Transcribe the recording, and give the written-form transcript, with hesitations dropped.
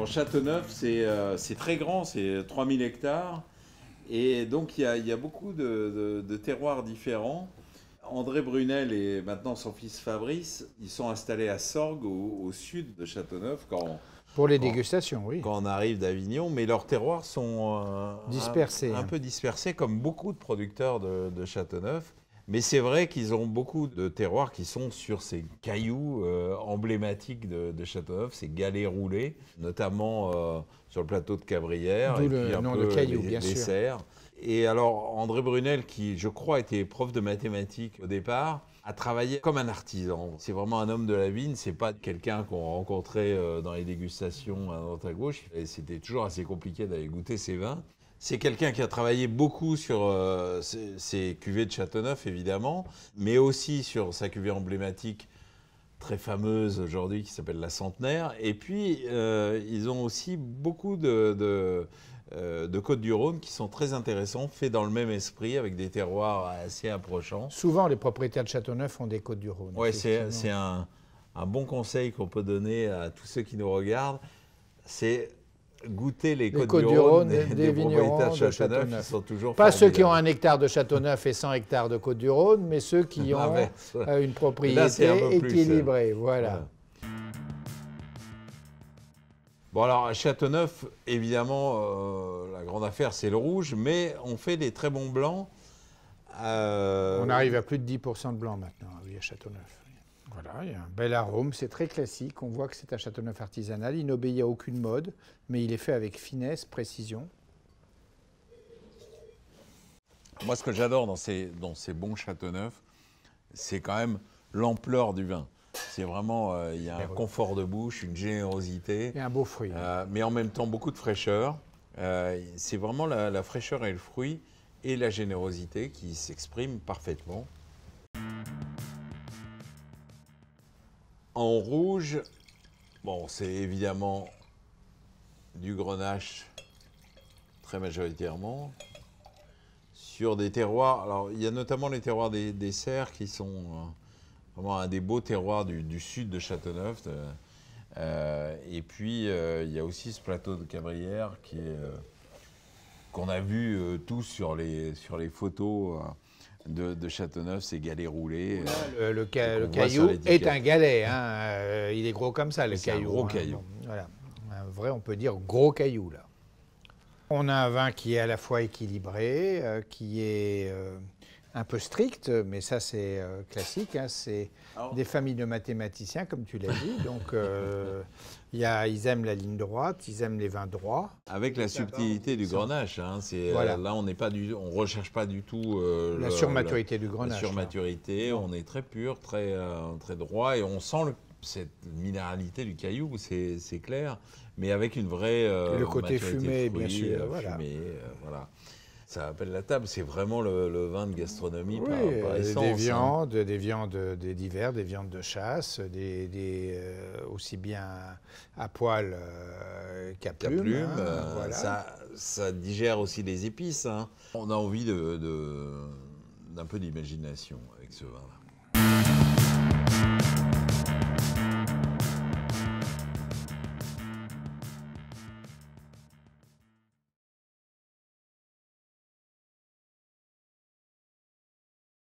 Pour Châteauneuf, c'est très grand, c'est 3000 hectares. Et donc il y a beaucoup de terroirs différents. André Brunel et maintenant son fils Fabrice, ils sont installés à Sorgues, au sud de Châteauneuf, Pour les dégustations, oui. quand on arrive d'Avignon. Mais leurs terroirs sont Dispersés. un peu dispersés, comme beaucoup de producteurs de Châteauneuf. Mais c'est vrai qu'ils ont beaucoup de terroirs qui sont sur ces cailloux emblématiques de Châteauneuf, ces galets roulés, notamment sur le plateau de Cabrières, D'où et le puis un nom peu de cailloux, les bien sûr. serres. Et alors, André Brunel, qui, je crois, était prof de mathématiques au départ, a travaillé comme un artisan. C'est vraiment un homme de la vigne, c'est pas quelqu'un qu'on rencontrait dans les dégustations à droite à gauche. Et c'était toujours assez compliqué d'aller goûter ses vins. C'est quelqu'un qui a travaillé beaucoup sur ses cuvées de Châteauneuf, évidemment, mais aussi sur sa cuvée emblématique, très fameuse aujourd'hui, qui s'appelle la Centenaire. Et puis, ils ont aussi beaucoup de Côtes-du-Rhône qui sont très intéressants, faits dans le même esprit, avec des terroirs assez approchants. Souvent, les propriétaires de Châteauneuf ont des Côtes-du-Rhône. Ouais, c'est un bon conseil qu'on peut donner à tous ceux qui nous regardent, c'est goûter les Côtes-du-Rhône des propriétaires de Châteauneuf, qui sont toujours pas formidables. ceux qui ont 1 hectare de Châteauneuf et 100 hectares de Côtes-du-Rhône, mais ceux qui ont une propriété équilibrée. Voilà. Bon, alors à Châteauneuf, évidemment, la grande affaire, c'est le rouge, mais on fait des très bons blancs. On arrive à plus de 10% de blanc maintenant, oui, à Châteauneuf. Voilà, il y a un bel arôme, c'est très classique. On voit que c'est un Châteauneuf artisanal. Il n'obéit à aucune mode, mais il est fait avec finesse, précision. Moi, ce que j'adore dans ces bons Châteauneuf, c'est quand même l'ampleur du vin. C'est vraiment, il y a un confort de bouche, une générosité. Et un beau fruit. Mais en même temps, beaucoup de fraîcheur. C'est vraiment la fraîcheur et le fruit et la générosité qui s'expriment parfaitement. En rouge, bon, c'est évidemment du Grenache très majoritairement. Sur des terroirs, alors il y a notamment les terroirs des serres qui sont vraiment un des beaux terroirs du sud de Châteauneuf. Et puis il y a aussi ce plateau de Cabrières qu'on a vu tous sur les photos de Châteauneuf, ces galets roulés. Le caillou est un galet, hein. Il est gros comme ça, le caillou. C'est un gros caillou. Bon, voilà. Un vrai, on peut dire, gros caillou, là. On a un vin qui est à la fois équilibré, qui est un peu strict, mais ça c'est classique, hein. C'est des familles de mathématiciens, comme tu l'as dit. Donc ils aiment la ligne droite, ils aiment les vins droits. Avec la subtilité du Grenache. Hein. Voilà. Là, on ne recherche pas du tout la surmaturité du Grenache. La surmaturité, on est très pur, très droit, et on sent cette minéralité du caillou, c'est clair, mais avec une vraie le côté fumé, fruit, bien sûr. Voilà. Fumé, voilà. Ça appelle la table, c'est vraiment le vin de gastronomie par essence. Des viandes divers, des viandes de chasse, aussi bien à poil qu'à plume. Voilà. Ça digère aussi les épices. Hein. On a envie d'un peu d'imagination avec ce vin-là.